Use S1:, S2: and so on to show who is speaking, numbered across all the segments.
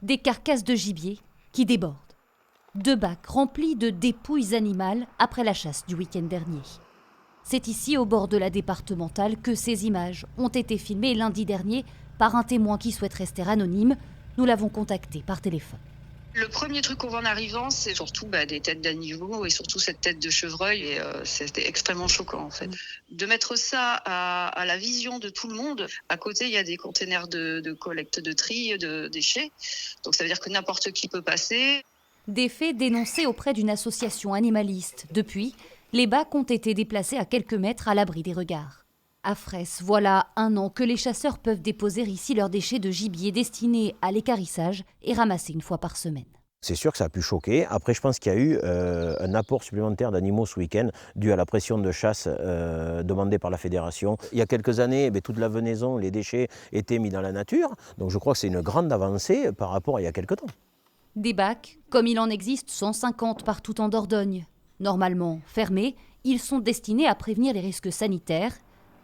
S1: Des carcasses de gibier qui débordent. 2 bacs remplis de dépouilles animales après la chasse du week-end dernier. C'est ici, au bord de la départementale, que ces images ont été filmées lundi dernier par un témoin qui souhaite rester anonyme. Nous l'avons contacté par téléphone.
S2: Le premier truc qu'on voit en arrivant, c'est surtout des têtes d'animaux et surtout cette tête de chevreuil. Et c'était extrêmement choquant en fait. De mettre ça à la vision de tout le monde. À côté, il y a des containers de collecte de tri de déchets. Donc ça veut dire que n'importe qui peut passer.
S1: Des faits dénoncés auprès d'une association animaliste. Depuis, les bacs ont été déplacés à quelques mètres à l'abri des regards. À Fraisse, voilà 1 an que les chasseurs peuvent déposer ici leurs déchets de gibier destinés à l'équarrissage et ramasser 1 fois par semaine.
S3: C'est sûr que ça a pu choquer. Après, je pense qu'il y a eu un apport supplémentaire d'animaux ce week-end dû à la pression de chasse demandée par la fédération. Il y a quelques années, toute la venaison, les déchets étaient mis dans la nature. Donc je crois que c'est une grande avancée par rapport à il y a quelques temps.
S1: Des bacs, comme il en existe 150 partout en Dordogne. Normalement fermés, ils sont destinés à prévenir les risques sanitaires.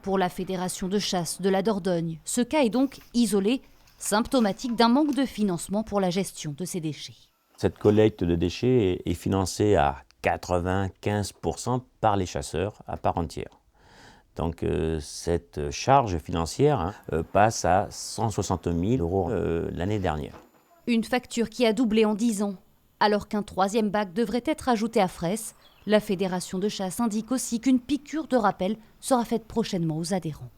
S1: Pour la fédération de chasse de la Dordogne, ce cas est donc isolé, symptomatique d'un manque de financement pour la gestion de ces déchets.
S4: Cette collecte de déchets est financée à 95% par les chasseurs à part entière. Donc cette charge financière passe à 160 000 € l'année dernière.
S1: Une facture qui a doublé en 10 ans. Alors qu'un 3e bac devrait être ajouté à Fraisse, la fédération de chasse indique aussi qu'une piqûre de rappel sera faite prochainement aux adhérents.